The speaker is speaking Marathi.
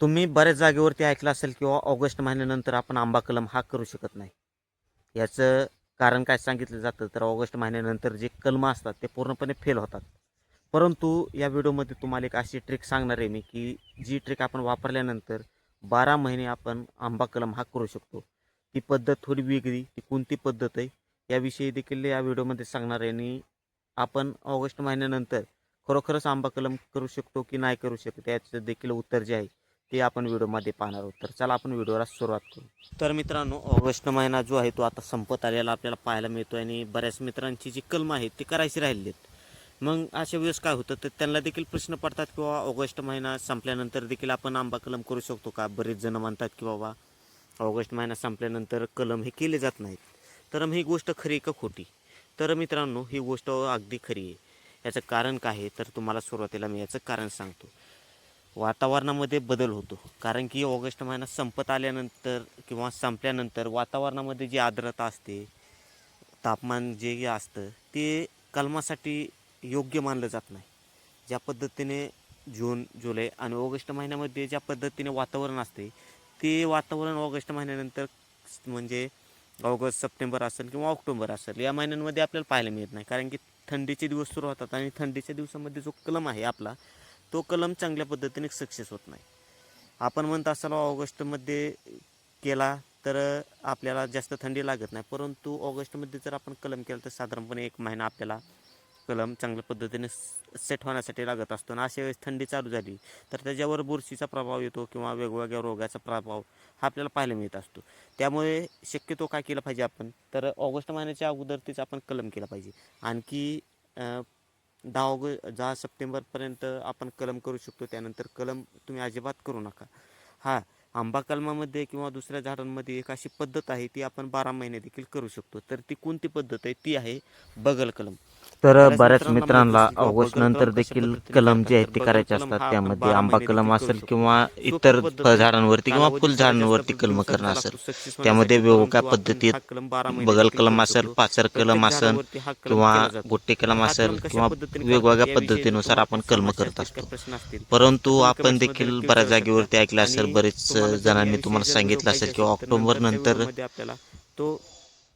तुम्ही बऱ्याच जागेवरती ऐकलं असेल किंवा ऑगस्ट महिन्यानंतर आपण आंबा कलम हा करू शकत नाही. याचं कारण काय सांगितलं जातं तर ऑगस्ट महिन्यानंतर जे कलमं असतात ते पूर्णपणे फेल होतात. परंतु या व्हिडिओमध्ये तुम्हाला एक अशी ट्रिक सांगणार आहे मी की जी ट्रिक आपण वापरल्यानंतर 12 महिने आपण आंबा कलम हा करू शकतो. ती पद्धत थोडी वेगळी, ती कोणती पद्धत आहे याविषयी देखील या व्हिडिओमध्ये सांगणार आहे आणि आपण ऑगस्ट महिन्यानंतर खरोखरच आंबा कलम करू शकतो की नाही करू शकतो याचं देखील उत्तर जे आहे ते आपण व्हिडिओमध्ये पाहणार आहोत. तर चला आपण व्हिडिओला सुरुवात करू. तर मित्रांनो, ऑगस्ट महिना जो आहे तो आता संपत आलेला आपल्याला पाहायला मिळतो आणि बऱ्याच मित्रांची जी कलम आहेत ती करायची राहिली आहेत. मग अशा वेळेस काय होतं तर त्यांना देखील प्रश्न पडतात किंवा ऑगस्ट महिना संपल्यानंतर देखील आपण आंबा कलम करू शकतो का. बरेच जण म्हणतात की बाबा ऑगस्ट महिना संपल्यानंतर कलम हे केले जात नाहीत. तर मग ही गोष्ट खरी का खोटी. तर मित्रांनो, ही गोष्ट अगदी खरी आहे. याचं कारण काय आहे तर तुम्हाला सुरुवातीला मी याचं कारण सांगतो. वातावरणामध्ये बदल होतो, कारण की ऑगस्ट महिना संपत आल्यानंतर किंवा संपल्यानंतर वातावरणामध्ये जी आर्द्रता असते, तापमान जे असतं ते कलमासाठी योग्य मानलं जात नाही. ज्या पद्धतीने जून, जुलै आणि ऑगस्ट महिन्यामध्ये ज्या पद्धतीने वातावरण असते ते वातावरण ऑगस्ट महिन्यानंतर म्हणजे ऑगस्ट, सप्टेंबर असेल किंवा ऑक्टोबर असेल या महिन्यांमध्ये आपल्याला पाहायला मिळत नाही. कारण की थंडीचे दिवस सुरू होतात आणि थंडीच्या दिवसामध्ये जो कलम आहे आपला तो कलम चांगल्या पद्धतीने सक्सेस होत नाही. आपण म्हणत असाल ऑगस्टमध्ये केला तर आपल्याला जास्त थंडी लागत नाही, परंतु ऑगस्टमध्ये जर आपण कलम केला तर साधारणपणे 1 महिना आपल्याला कलम चांगल्या पद्धतीने सेट होण्यासाठी लागत असतो. आणि अशा वेळेस थंडी चालू झाली तर त्याच्यावर बुरशीचा प्रभाव येतो किंवा वेगवेगळ्या रोगाचा प्रभाव हा आपल्याला पाहायला मिळत असतो. त्यामुळे शक्यतो काय केलं पाहिजे आपण तर ऑगस्ट महिन्याच्या अगोदरतीच आपण कलम केला पाहिजे. आणखी 10 सप्टेंबरपर्यंत आपण कलम करू शकतो. त्यानंतर कलम तुम्ही अजिबात करू नका. हां, आंबा कलमामध्ये किंवा दुसऱ्या झाडांमध्ये एक अशी पद्धत आहे ती आपण 12 महिने देखील करू शकतो. तर ती कोणती पद्धत आहे ती आहे बगल कलम. तर बऱ्याच बऱ्याच मित्रांना माहीत मित्रांना नसेल किंवा ऑगस्ट बगल कलम नंतर कशा देखील पद्धतीने कलम करतात. जे आहेत तर ते बगल करायचे कलम असतात. हा आपण त्यामध्ये 12 आंबा महिने देखील कलम करू असेल शकतो. किंवा सोपी इतर पद्धत आहे. फळझाडांवरती किंवा कालावधी जरा जास्त फुलझाडांवरती आपल्या कलम करणं दिवसांचा असेल. लागतो सक्सेस त्यामध्ये होण्यासाठी, वेगवेगळ्या परंतु आपण पद्धतीत हा कलम 12 महिने बगल देखील करू कलम असेल, शकतो. पाचर कलम प्रत्येक असेल झाडावरती हा कलम किंवा केला जातो. गोट्टे तर कलम हा कलम असेल कशा किंवा पद्धतीने करतात वेगवेगळ्या याविषयी जर पद्धतीनुसार तुम्हाला आपण कलम समस्या करत असतील, काही असतो. प्रश्न असतील तर परंतु तुम्ही आपण कमेंट्समध्ये देखील नक्की बऱ्याच विचारू शकता. जागेवरती ऐकलं असेल, आणि बरेच तुम्हाला जर जणांनी याविषयी तुम्हाला जर व्हिडिओ सांगितलं पाहिजे असेल किंवा असेल तर ऑक्टोबर नंतरच्या नंतर व्हिडिओमध्ये आपल्याला तो